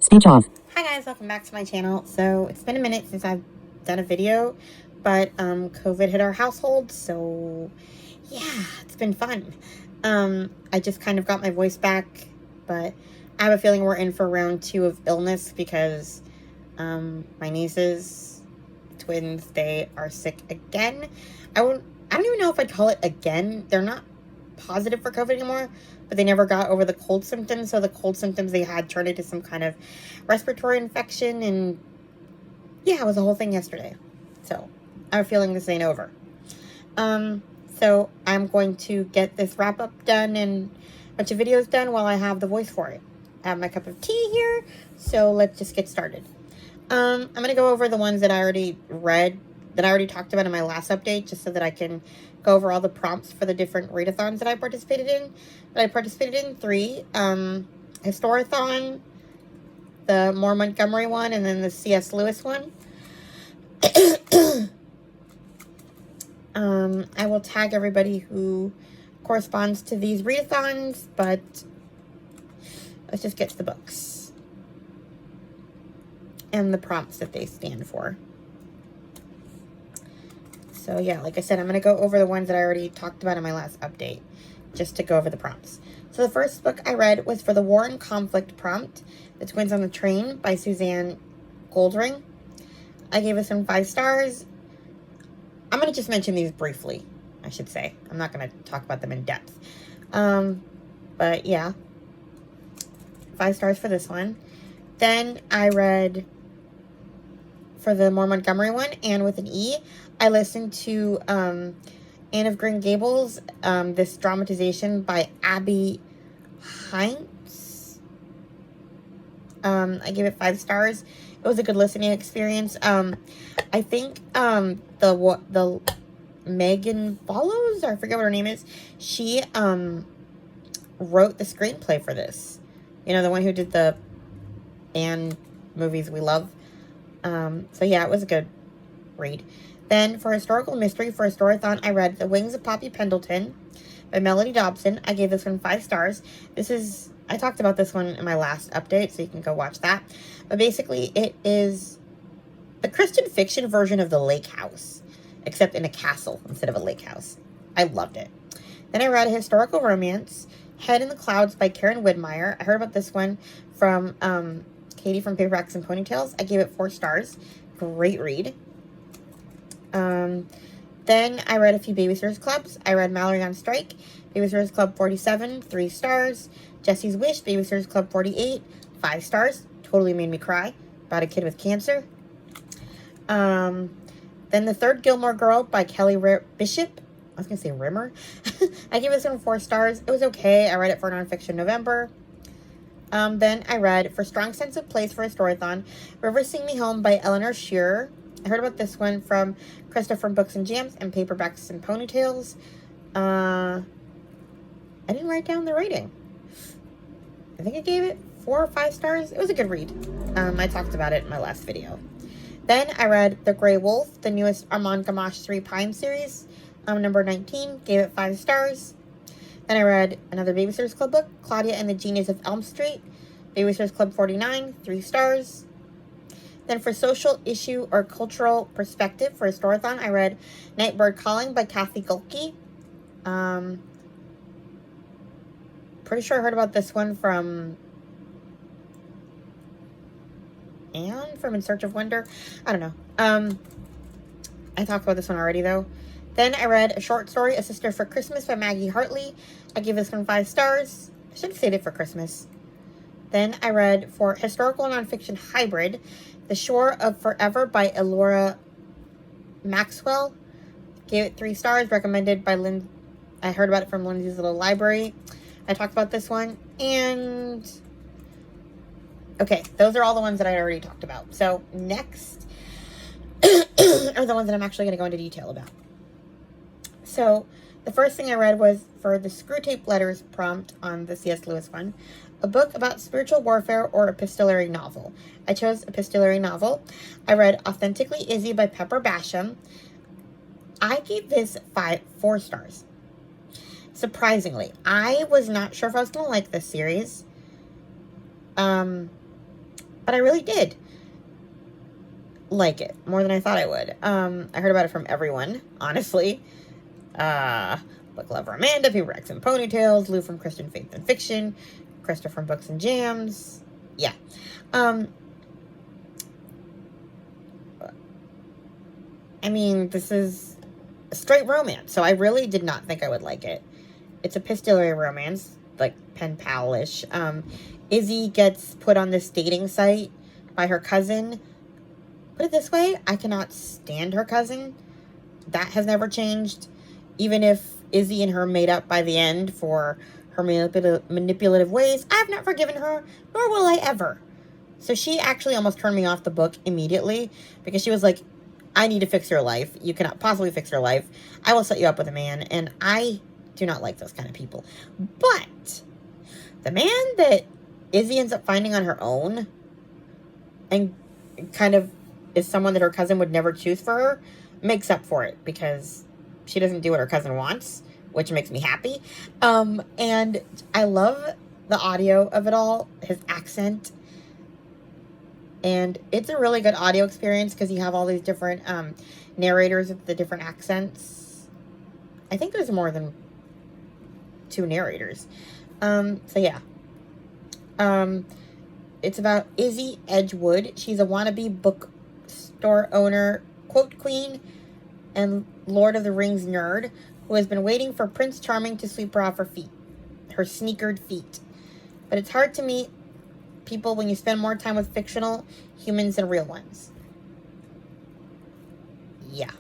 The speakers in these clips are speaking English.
Speech off. Hi guys, welcome back to my channel. So it's been a minute since I've done a video, but COVID hit our household, so yeah, it's been fun. I just kind of got my voice back, but I have a feeling we're in for round 2 of illness because my nieces, twins, they are sick again. I don't even know if I'd call it again. They're not positive for COVID anymore, but they never got over the cold symptoms. So the cold symptoms they had turned into some kind of respiratory infection, and yeah, it was a whole thing yesterday. So I have a feeling this ain't over. So I'm going to get this wrap up done and a bunch of videos done while I have the voice for it. I have my cup of tea here, so let's just get started. I'm gonna go over the ones that I already read, that I already talked about in my last update, just so that I can go over all the prompts for the different readathons that I participated in. But I participated in 3. Historathon, the Moore Montgomery one, and then the C.S. Lewis one. I will tag everybody who corresponds to these readathons, but let's just get to the books and the prompts that they stand for. So yeah, like I said, I'm going to go over the ones that I already talked about in my last update, just to go over the prompts. So the first book I read was for the War and Conflict prompt, The Twins on the Train by Suzanne Goldring. I gave this one 5 stars. I'm going to just mention these briefly, I should say. I'm not going to talk about them in depth. But yeah, 5 stars for this one. Then I read for the Moore Montgomery one, Anne with an E. I listened to Anne of Green Gables, this dramatization by Abby Heinz. I gave it 5 stars. It was a good listening experience. I think the Megan Follows, or I forget what her name is, she wrote the screenplay for this. You know, the one who did the Anne movies we love. So yeah, it was a good read. Then for historical mystery, for Historathon, I read The Wings of Poppy Pendleton by Melody Dobson. I gave this one 5 stars. I talked about this one in my last update, so you can go watch that. But basically, it is the Christian fiction version of The Lake House, except in a castle instead of a lake house. I loved it. Then I read a historical romance, Head in the Clouds by Karen Widmeyer. I heard about this one from Katie from Paperbacks and Ponytails. I gave it 4 stars. Great read. Then I read a few Babysitters Clubs. I read Mallory on Strike, Babysitters Club 47, 3 stars. Jesse's Wish, Babysitters Club 48, 5 stars. Totally made me cry about a kid with cancer. Then The Third Gilmore Girl by Kelly Bishop. I was going to say Rimmer. I gave this one 4 stars. It was okay. I read it for Nonfiction November. Then I read For Strong Sense of Place for Historathon, River Sing Me Home by Eleanor Shearer. I heard about this one from Krista from Books and Jams and Paperbacks and Ponytails. I didn't write down the rating. I think I gave it 4 or 5 stars. It was a good read. I talked about it in my last video. Then I read The Grey Wolf, the newest Armand Gamache 3 Pine series, number 19. Gave it 5 stars. Then I read another Babysitters Club book, Claudia and the Genius of Elm Street, Babysitters Club 49, 3 stars. Then for social issue or cultural perspective for Historathon, I read Nightbird Calling by Kathy Gulke. Pretty sure I heard about this one from Anne from In Search of Wonder. I don't know. I talked about this one already, though. Then I read a short story, A Sister for Christmas by Maggie Hartley. I gave this one 5 stars. I should have saved it for Christmas. Then I read for historical nonfiction hybrid, The Shore of Forever by Elora Maxwell. Gave it 3 stars, recommended by Lynn. I heard about it from Lindsay's Little Library. I talked about this one. And okay, those are all the ones that I already talked about. So next are the ones that I'm actually going to go into detail about. So the first thing I read was for the Screwtape Letters prompt on the C.S. Lewis one, a book about spiritual warfare or epistolary novel. I chose epistolary novel. I read Authentically Izzy by Pepper Basham. I gave this 4 stars. Surprisingly, I was not sure if I was going to like this series. but I really did like it more than I thought I would. I heard about it from everyone, honestly. Book lover Amanda, People Rex and Ponytails, Lou from Christian Faith and Fiction, Krista from Books and Jams. Yeah. I mean, this is a straight romance, so I really did not think I would like it. It's a epistolary romance, like pen pal-ish. Izzy gets put on this dating site by her cousin. Put it this way, I cannot stand her cousin. That has never changed. Even if Izzy and her made up by the end for her manipulative ways, I have not forgiven her, nor will I ever. So she actually almost turned me off the book immediately because she was like, I need to fix your life. You cannot possibly fix your life. I will set you up with a man. And I do not like those kind of people. But the man that Izzy ends up finding on her own and kind of is someone that her cousin would never choose for her makes up for it because she doesn't do what her cousin wants, which makes me happy. And I love the audio of it all, his accent. And it's a really good audio experience because you have all these different narrators with the different accents. I think there's more than 2 narrators. So yeah. It's about Izzy Edgewood. She's a wannabe bookstore owner, quote queen, and Lord of the Rings nerd who has been waiting for Prince Charming to sweep her off her feet. Her sneakered feet. But it's hard to meet people when you spend more time with fictional humans than real ones. Yeah.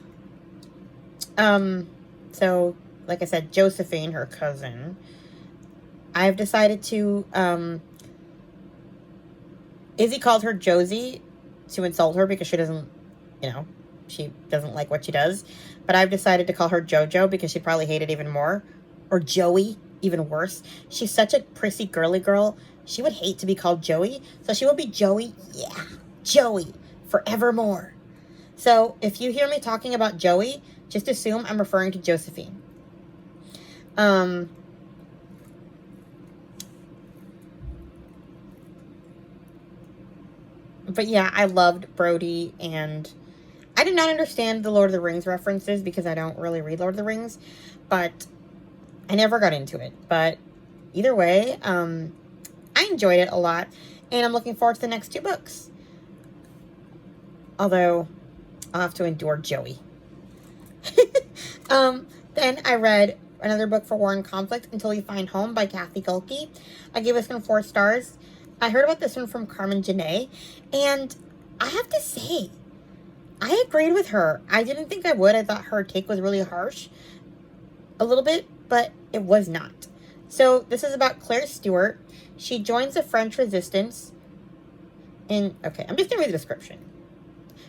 So, like I said, Josephine, her cousin, I've decided to, Izzy called her Josie to insult her because she doesn't, she doesn't like what she does. But I've decided to call her Jojo because she'd probably hate it even more. Or Joey, even worse. She's such a prissy, girly girl. She would hate to be called Joey. So she will be Joey. Yeah, Joey. Forevermore. So if you hear me talking about Joey, just assume I'm referring to Josephine. But yeah, I loved Brody, and I did not understand the Lord of the Rings references because I don't really read Lord of the Rings, but I never got into it. But either way, I enjoyed it a lot, and I'm looking forward to the next 2 books. Although, I'll have to endure Joey. Then I read another book for War and Conflict, Until We Find Home by Kathy Gulke. I gave this one 4 stars. I heard about this one from Carmen Janae, and I have to say, I agreed with her. I didn't think I would. I thought her take was really harsh. A little bit, but it was not. So, this is about Claire Stewart. She joins the French resistance okay, I'm just going to read the description.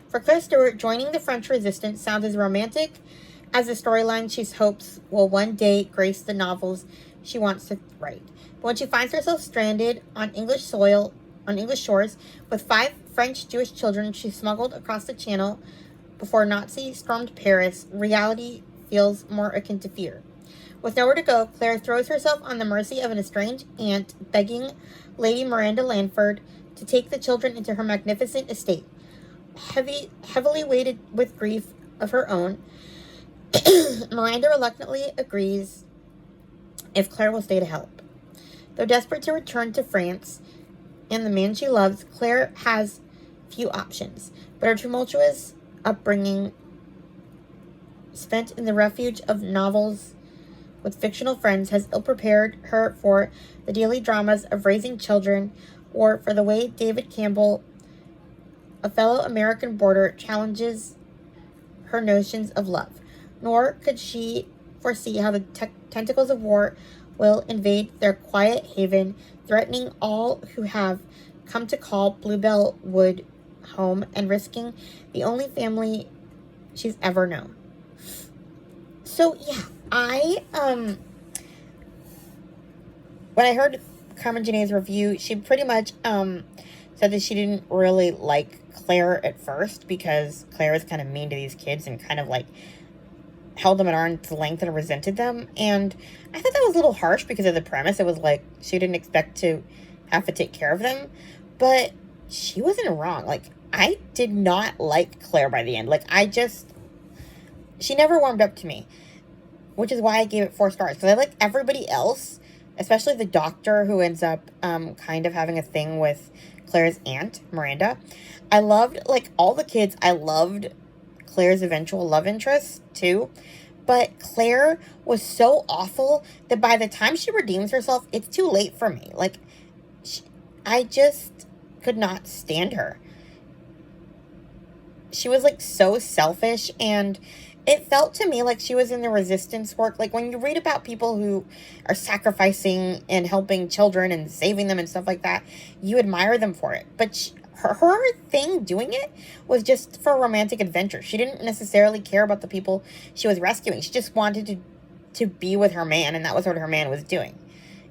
For Claire Stewart, joining the French resistance sounds as romantic as the storyline she hopes will one day grace the novels she wants to write. But when she finds herself stranded on English soil, on English shores, with 5 French Jewish children she smuggled across the Channel before Nazi stormed Paris, reality feels more akin to fear. With nowhere to go, Claire throws herself on the mercy of an estranged aunt, begging Lady Miranda Lanford to take the children into her magnificent estate. Heavily weighted with grief of her own, Miranda reluctantly agrees if Claire will stay to help. Though desperate to return to France and the man she loves, Claire has few options, but her tumultuous upbringing, spent in the refuge of novels with fictional friends, has ill-prepared her for the daily dramas of raising children, or for the way David Campbell, a fellow American boarder, challenges her notions of love. Nor could she foresee how the tentacles of war will invade their quiet haven, threatening all who have come to call Bluebell Wood home and risking the only family she's ever known. So, yeah, when I heard Carmen Janae's review, she pretty much said that she didn't really like Claire at first because Claire was kind of mean to these kids and kind of like held them at arm's length and resented them. And I thought that was a little harsh because of the premise. It was like she didn't expect to have to take care of them. But she wasn't wrong. Like, I did not like Claire by the end. Like, she never warmed up to me, which is why I gave it 4 stars. Because I like everybody else, especially the doctor who ends up kind of having a thing with Claire's aunt, Miranda. I loved, like, all the kids. I loved Claire's eventual love interest, too. But Claire was so awful that by the time she redeems herself, it's too late for me. Like, I just could not stand her. She was, like, so selfish, and it felt to me like she was in the resistance work. Like, when you read about people who are sacrificing and helping children and saving them and stuff like that, you admire them for it. But her thing doing it was just for romantic adventure. She didn't necessarily care about the people she was rescuing. She just wanted to be with her man, and that was what her man was doing.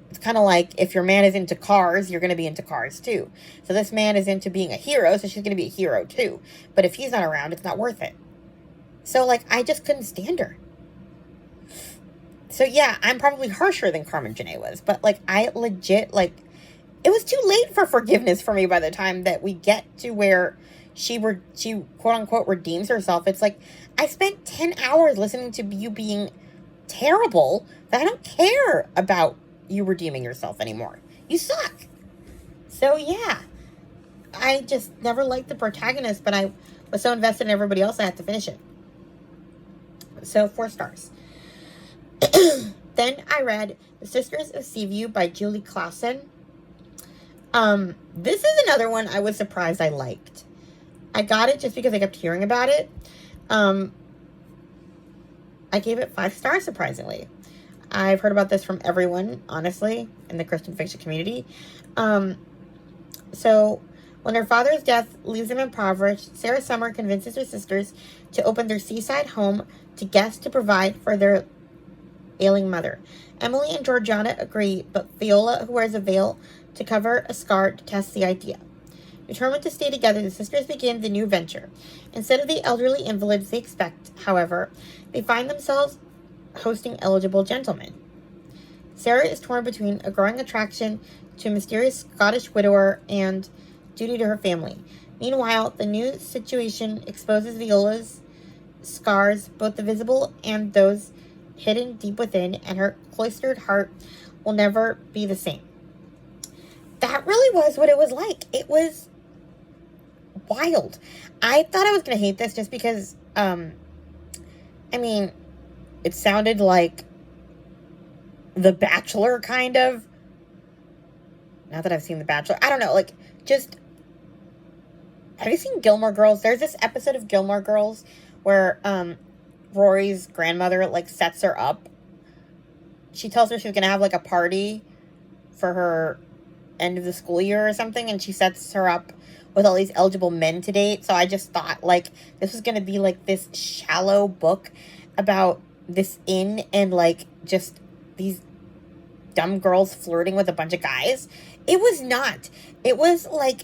It's kind of like, if your man is into cars, you're going to be into cars too. So this man is into being a hero, so she's going to be a hero too. But if he's not around, it's not worth it. So, like, I just couldn't stand her. So, yeah, I'm probably harsher than Carmen Janae was. But, like, I legit, like, it was too late for forgiveness for me by the time that we get to where she quote-unquote redeems herself. It's like, I spent 10 hours listening to you being terrible that I don't care about you redeeming yourself anymore. You suck. So, yeah. I just never liked the protagonist, but I was so invested in everybody else I had to finish it. So, 4 stars. Then I read The Sisters of Seaview by Julie Clausen. This is another one I was surprised I liked. I got it just because I kept hearing about it. I gave it 5 stars, surprisingly. I've heard about this from everyone, honestly, in the Christian fiction community. So, when her father's death leaves them impoverished, Sarah Summer convinces her sisters to open their seaside home to guests to provide for their ailing mother. Emily and Georgiana agree, but Viola, who wears a veil to cover a scar, detests the idea. Determined to stay together, the sisters begin the new venture. Instead of the elderly invalids they expect, however, they find themselves hosting eligible gentlemen. Sarah is torn between a growing attraction to a mysterious Scottish widower and duty to her family. Meanwhile, the new situation exposes Viola's scars, both the visible and those hidden deep within, and her cloistered heart will never be the same. That really was what it was like. It was wild. I thought I was going to hate this just because, it sounded like The Bachelor, kind of. Not that I've seen The Bachelor. I don't know, like, just... Have you seen Gilmore Girls? There's this episode of Gilmore Girls where, Rory's grandmother, like, sets her up. She tells her she's going to have, like, a party for her end of the school year or something, and she sets her up with all these eligible men to date. So I just thought, like, this was going to be, like, this shallow book about this inn and, like, just these dumb girls flirting with a bunch of guys. It was not. It was, like,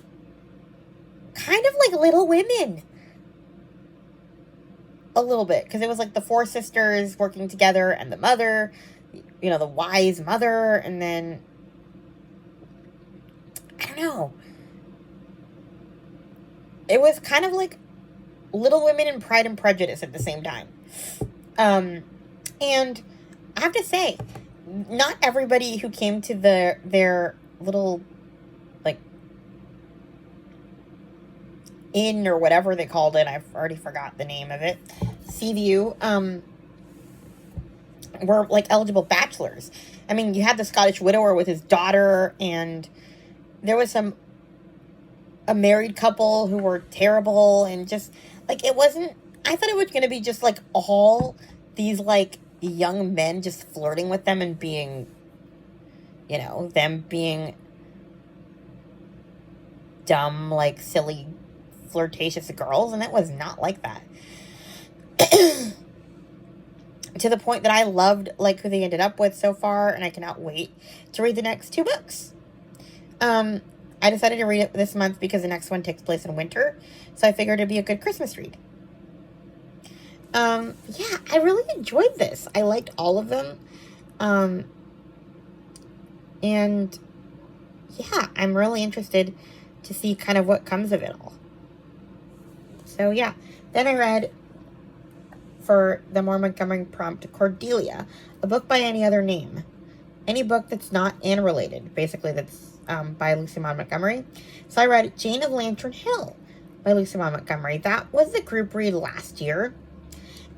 kind of like Little Women. A little bit. Because it was, like, the 4 sisters working together and the mother, you know, the wise mother, and then... I don't know. It was kind of like Little Women and Pride and Prejudice at the same time. And I have to say, not everybody who came to their little, like, inn or whatever they called it, I've already forgot the name of it, Seaview, were, like, eligible bachelors. I mean, you had the Scottish widower with his daughter, and there was a married couple who were terrible, and just, like, it wasn't, I thought it was going to be just, like, all these, like, young men just flirting with them and being, you know, them being dumb, like, silly, flirtatious girls, and it was not like that. To the point that I loved, like, who they ended up with so far, and I cannot wait to read the next 2 books. I decided to read it this month because the next one takes place in winter, so I figured it'd be a good Christmas read. Yeah, I really enjoyed this. I liked all of them. And yeah, I'm really interested to see kind of what comes of it all. So yeah, then I read, for the more Montgomery prompt, Cordelia, a book by any other name. Any book that's not Anne related, basically, that's by Lucy Maud Montgomery. So I read Jane of Lantern Hill by Lucy Maud Montgomery. That was the group read last year,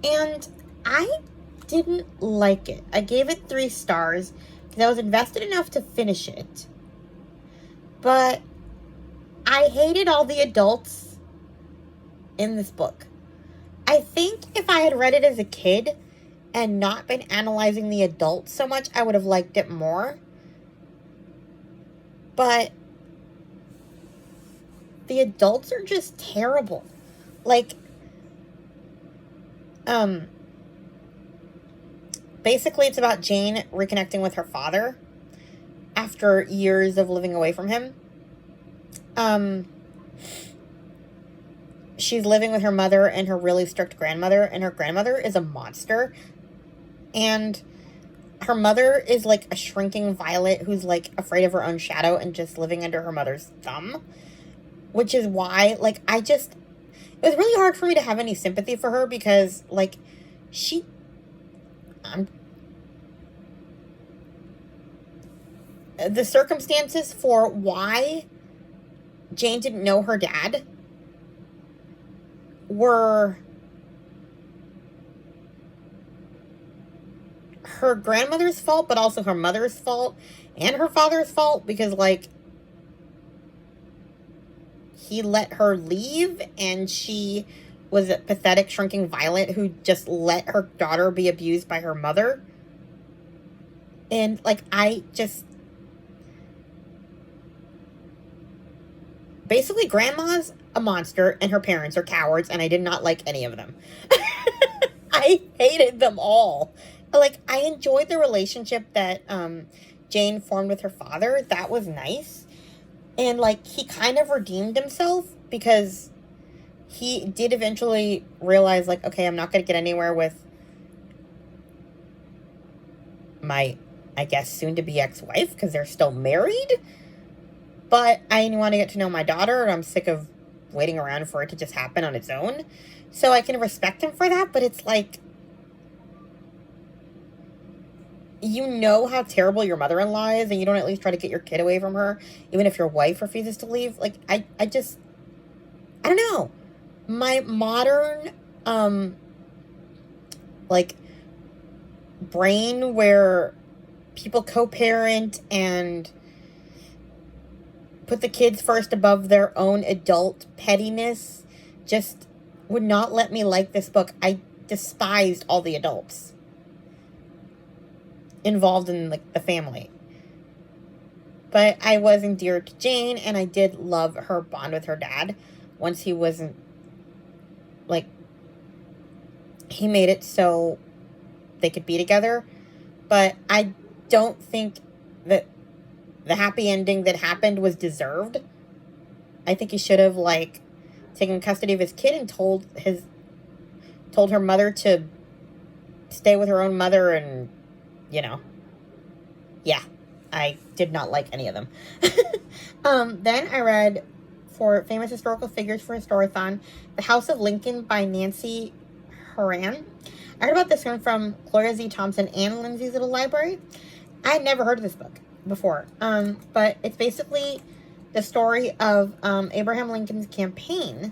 and I didn't like it. I gave it 3 stars because I was invested enough to finish it, but I hated all the adults in this book. I think if I had read it as a kid and not been analyzing the adults so much, I would have liked it more. But the adults are just terrible. Like, basically it's about Jane reconnecting with her father after years of living away from him. She's living with her mother and her really strict grandmother, and her grandmother is a monster. And her mother is like a shrinking violet who's like afraid of her own shadow and just living under her mother's thumb. Which is why, like, it was really hard for me to have any sympathy for her because, like, the circumstances for why Jane didn't know her dad were her grandmother's fault, but also her mother's fault and her father's fault because, like, he let her leave and she was a pathetic, shrinking violet who just let her daughter be abused by her mother. And, like, basically, grandma's a monster and her parents are cowards, and I did not like any of them. I hated them all. Like, I enjoyed the relationship that Jane formed with her father. That was nice. And, like, he kind of redeemed himself because he did eventually realize, like, okay, I'm not going to get anywhere with my, I guess, soon-to-be ex-wife because they're still married. But I want to get to know my daughter, and I'm sick of waiting around for it to just happen on its own. So I can respect him for that, but it's like, you know how terrible your mother-in-law is, and you don't at least try to get your kid away from her, even if your wife refuses to leave. Like, I don't know. My modern, like, brain where people co-parent and put the kids first above their own adult pettiness just would not let me like this book. I despised all the adults involved in, like, the family. But I was endeared to Jane, and I did love her bond with her dad once he wasn't, like, he made it so they could be together. But I don't think that the happy ending that happened was deserved. I think he should have, like, taken custody of his kid and told her mother to stay with her own mother, and, you know, yeah, I did not like any of them. Then I read, for famous historical figures for Historathon, The House of Lincoln by Nancy Horan. I heard about this one from Gloria Z. Thompson and Lindsay's Little Library. I had never heard of this book before, but it's basically the story of Abraham Lincoln's campaign.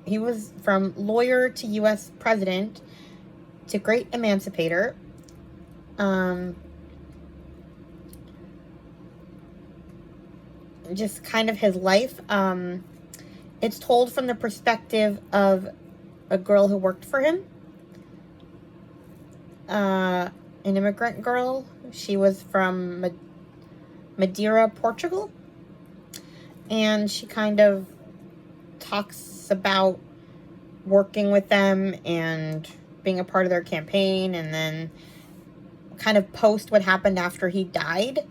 He was from lawyer to U.S. president to great emancipator. Just kind of his life. It's told from the perspective of a girl who worked for him. An immigrant girl. She was from Madeira, Portugal. And she kind of talks about working with them and being a part of their campaign, and then kind of post what happened after he died.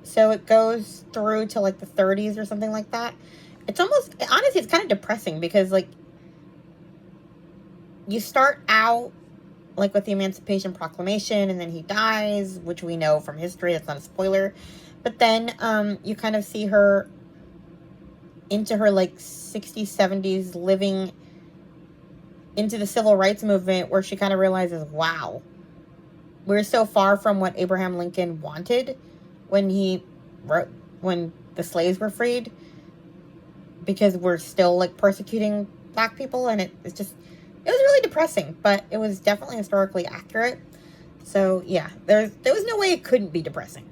So it goes through to, like, the 30s or something like that. It's almost, honestly, it's kind of depressing because, like, you start out, like, with the Emancipation Proclamation, and then he dies, which we know from history, that's not a spoiler. But then you kind of see her into her like 60s, 70s, living into the civil rights movement, where she kind of realizes, wow, we're so far from what Abraham Lincoln wanted when he wrote, when the slaves were freed, because we're still like persecuting black people. And it was really depressing, but it was definitely historically accurate. So yeah, there was no way it couldn't be depressing.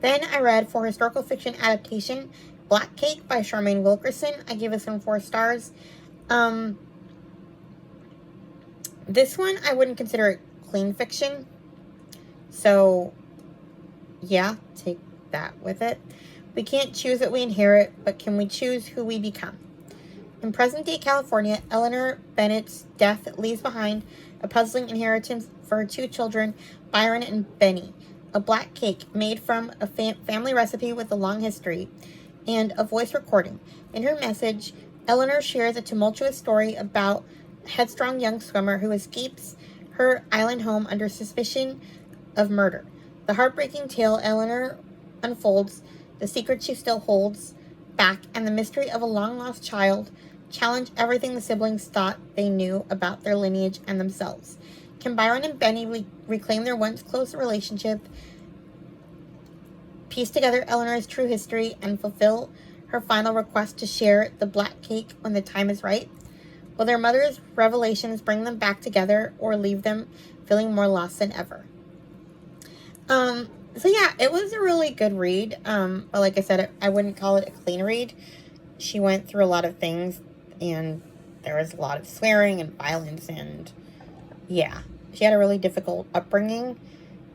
Then I read, for historical fiction adaptation, Black Cake by Charmaine Wilkerson. I gave this one 4 stars. This one, I wouldn't consider it clean fiction. So, yeah, take that with it. We can't choose what we inherit, but can we choose who we become? In present-day California, Eleanor Bennett's death leaves behind a puzzling inheritance for her 2 children, Byron and Benny. A black cake made from a family recipe with a long history, and a voice recording. In her message, Eleanor shares a tumultuous story about a headstrong young swimmer who escapes her island home under suspicion of murder. The heartbreaking tale Eleanor unfolds, the secret she still holds back, and the mystery of a long-lost child challenge everything the siblings thought they knew about their lineage and themselves. Can Byron and Benny reclaim their once close relationship, piece together Eleanor's true history, and fulfill her final request to share the black cake when the time is right? Will their mother's revelations bring them back together, or leave them feeling more lost than ever? So yeah, it was a really good read. But like I said, I wouldn't call it a clean read. She went through a lot of things, and there was a lot of swearing and violence, and yeah, she had a really difficult upbringing,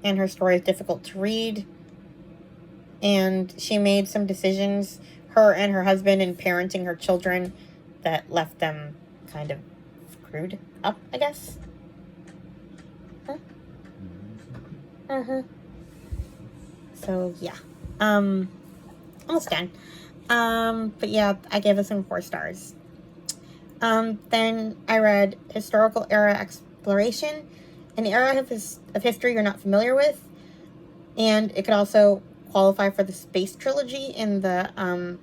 and her story is difficult to read. And she made some decisions, her and her husband, in parenting her children, that left them kind of screwed up, I guess. Huh? So, yeah. Almost done. But yeah, I gave this one 4 stars. Then I read Historical Era Exploration, an era of history you're not familiar with. And it could also qualify for the Space Trilogy in the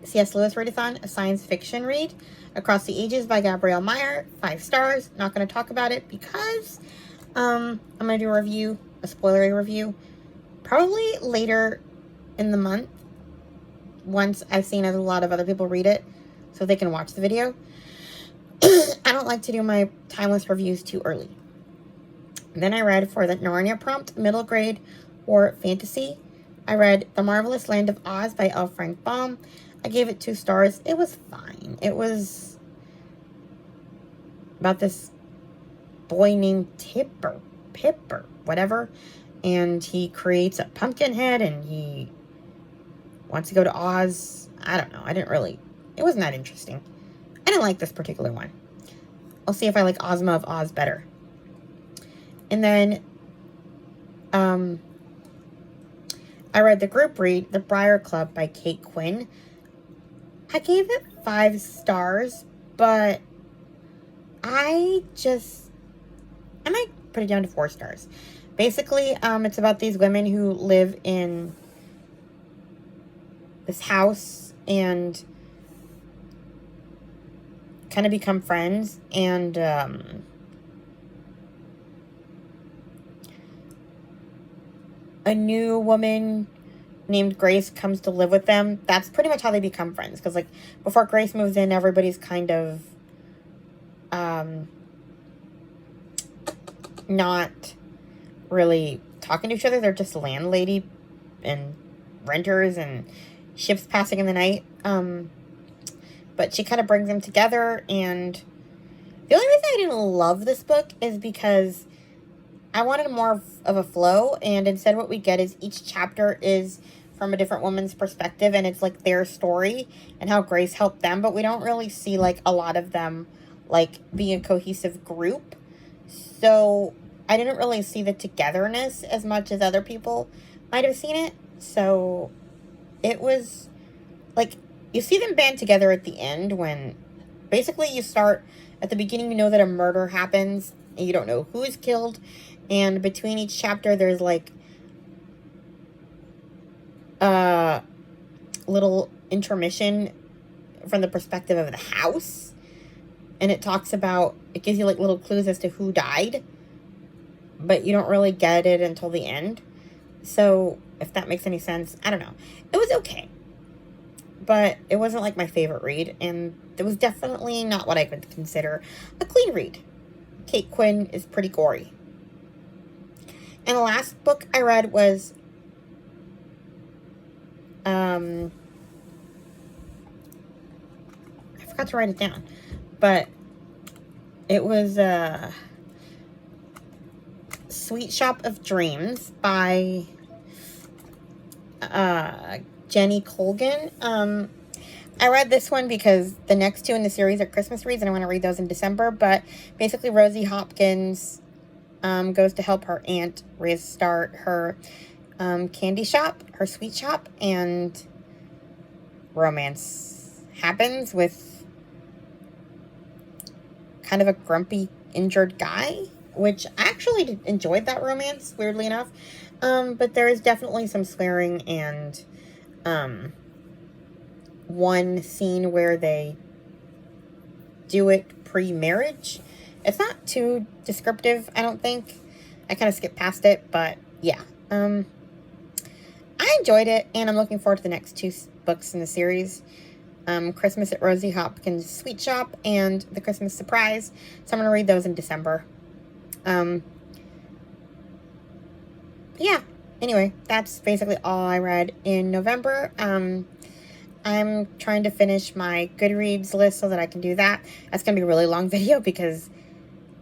C.S. Lewis Readathon, a science fiction read. Across the Ages by Gabrielle Meyer, 5 stars. Not going to talk about it because I'm going to do a review, a spoilery review, probably later in the month, once I've seen a lot of other people read it, so they can watch the video. I don't like to do my timeless reviews too early. Then I read, for the Narnia prompt, middle grade or fantasy, I read The Marvelous Land of Oz by L. Frank Baum. I gave it 2 stars. It was fine. It was about this boy named Pip or whatever, and he creates a pumpkin head, and he wants to go to Oz. I don't know. It wasn't that interesting. I didn't like this particular one. I'll see if I like Ozma of Oz better. And then I read the group read, The Briar Club by Kate Quinn. I gave it 5 stars, but I might put it down to 4 stars. Basically, it's about these women who live in this house and kind of become friends, and a new woman named Grace comes to live with them. That's pretty much how they become friends, because like before Grace moves in, everybody's kind of not really talking to each other. They're just landlady and renters and ships passing in the night. But she kind of brings them together, and the only reason I didn't love this book is because I wanted more of a flow, and instead what we get is each chapter is from a different woman's perspective, and it's like their story and how Grace helped them, but we don't really see like a lot of them like being a cohesive group. So I didn't really see the togetherness as much as other people might have seen it. So it was like, you see them band together at the end, when basically you start at the beginning, you know that a murder happens and you don't know who is killed, and between each chapter there's like little intermission from the perspective of the house. And it talks about, it gives you like little clues as to who died, but you don't really get it until the end. So if that makes any sense, I don't know. It was okay, but it wasn't like my favorite read, and it was definitely not what I could consider a clean read. Kate Quinn is pretty gory. And the last book I read was I forgot to write it down, but it was Sweet Shop of Dreams by Jenny Colgan. I read this one because the next two in the series are Christmas reads, and I want to read those in December. But basically, Rosie Hopkins goes to help her aunt restart her candy shop, her sweet shop, and romance happens with kind of a grumpy, injured guy, which I actually enjoyed that romance, weirdly enough. But there is definitely some swearing and one scene where they do it pre-marriage. It's not too descriptive, I don't think. I kind of skipped past it, but yeah. I enjoyed it, and I'm looking forward to the next two books in the series. Christmas at Rosie Hopkins' Sweet Shop and The Christmas Surprise. So I'm going to read those in December. Yeah. Anyway, that's basically all I read in November. I'm trying to finish my Goodreads list so that I can do that. That's going to be a really long video because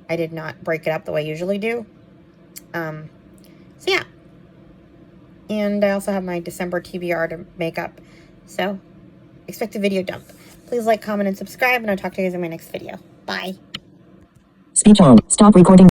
I did not break it up the way I usually do. So yeah. And I also have my December TBR to make up. So expect a video dump. Please like, comment, and subscribe, and I'll talk to you guys in my next video. Bye. Speech on. Stop recording.